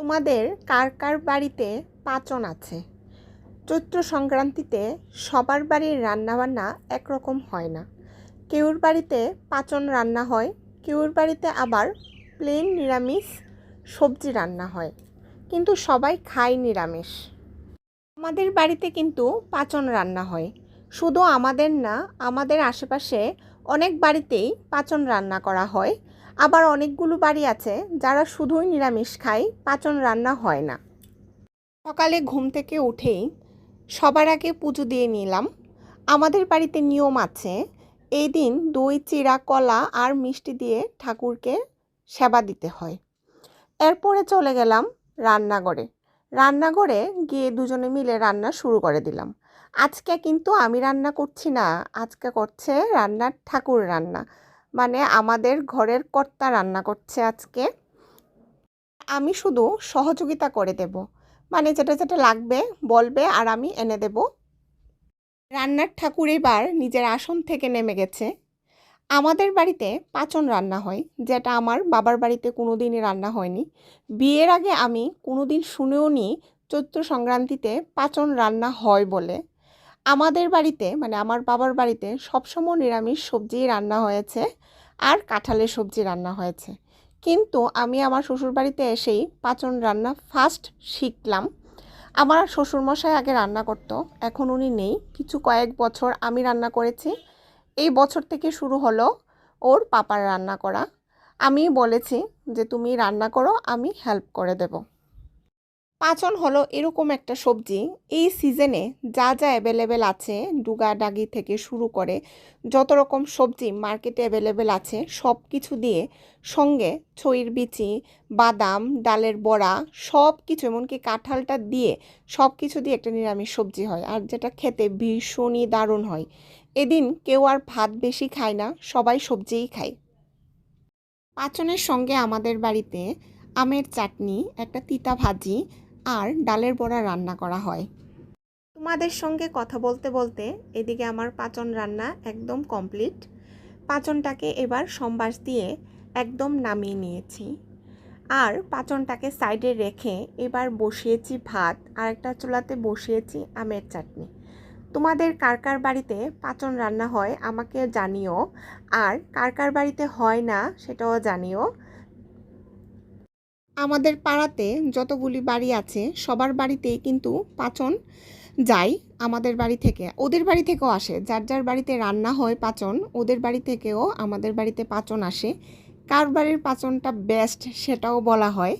তোমাদের কার কার বাড়িতে পাচন আছে? চৈত্র সংক্রান্তিতে সবার বাড়ির রান্নাবান্না একরকম হয় না। কেউর বাড়িতে পাচন রান্না হয়, কেউর বাড়িতে আবার প্লেন নিরামিষ সবজি রান্না হয়, কিন্তু সবাই খায় নিরামিষ। আমাদের বাড়িতে কিন্তু পাচন রান্না হয়। শুধু আমাদের না, আমাদের আশেপাশে অনেক বাড়িতেই পাচন রান্না করা হয়। আবার অনেকগুলো বাড়ি আছে যারা শুধুই নিরামিষ খায়, পাচন রান্না হয় না। সকালে ঘুম থেকে উঠেই সবার আগে পুজো দিয়ে নিলাম। আমাদের বাড়িতে নিয়ম আছে, এই দিন দই, চিড়া, কলা আর মিষ্টি দিয়ে ঠাকুরকে সেবা দিতে হয়। এরপরে চলে গেলাম রান্নাঘরে। রান্নাঘরে গিয়ে দুজনে মিলে রান্না শুরু করে দিলাম। আজকে কিন্তু আমি রান্না করছি না, আজকে করছে রান্নার ঠাকুর রান্না, মানে আমাদের ঘরের কর্তা রান্না করছে আজকে। আমি শুধু সহযোগিতা করে দেব, মানে যেটা যেটা লাগবে বলবে আর আমি এনে দেব। রান্নার ঠাকুর এবার নিজের আসন থেকে নেমে গেছে। আমাদের বাড়িতে পাচন রান্না হয়, যেটা আমার বাবার বাড়িতে কোনো দিনই রান্না হয়নি। বিয়ের আগে আমি কোনো দিন শুনেও নি চৈত্র সংক্রান্তিতে পাচন রান্না হয় বলে। আমাদের বাড়িতে মানে আমার বাবার বাড়িতে সবসময় নিরামিষ সবজি রান্না হয়েছে আর কাঁঠালের সবজি রান্না হয়েছে, কিন্তু আমি আমার শ্বশুরবাড়িতে এসেই পাচন রান্না ফার্স্ট শিখলাম। আমার শ্বশুরমশাই আগে রান্না করতো, এখন উনি নেই। কয়েক বছর আমি রান্না করেছি। এই বছর থেকে শুরু হলো ওর পাপার রান্না করা। আমি বলেছি যে তুমি রান্না করো, আমি হেল্প করে দেব। পাচন হলো এরকম একটা সবজি, এই সিজনে যা যা অ্যাভেলেবেল আছে, ডুগাডাগি থেকে শুরু করে যত রকম সবজি মার্কেটে অ্যাভেলেবেল আছে সব কিছু দিয়ে, সঙ্গে ছইয়ের বিচি, বাদাম, ডালের বড়া, সব কিছু এমনকি কাঁঠালটা দিয়ে সব কিছু দিয়ে একটা নিরামিষ সবজি হয়, আর যেটা খেতে ভীষণই দারুণ হয়। এদিন কেউ আর ভাত বেশি খায় না, সবাই সবজিই খায়। পাচনের সঙ্গে আমাদের বাড়িতে আমের চাটনি, একটা তিতা ভাজি আর ডালের বড়া রান্না করা হয়। তোমাদের সঙ্গে কথা বলতে বলতে এদিকে আমার পাচন রান্না একদম কমপ্লিট। পাচনটাকে এবার সম্বাস দিয়ে একদম নামিয়ে নিয়েছি, আর পাচনটাকে সাইডে রেখে এবার বসিয়েছি ভাত, আর একটা চুলাতে বসিয়েছি আমের চাটনি। তোমাদের কার কার বাড়িতে পাচন রান্না হয় আমাকে জানিও, আর কার কার বাড়িতে হয় না সেটাও জানিও। আমাদের পাড়াতে যতগুলি বাড়ি আছে সবার বাড়িতেই কিন্তু পাচন যায়। আমাদের বাড়ি থেকে ওদের বাড়ি থেকেও আসে, যার যার বাড়িতে রান্না হয় পাচন, ওদের বাড়ি থেকেও আমাদের বাড়িতে পাচন আসে। কার বাড়ির পাচনটা বেস্ট সেটাও বলা হয়।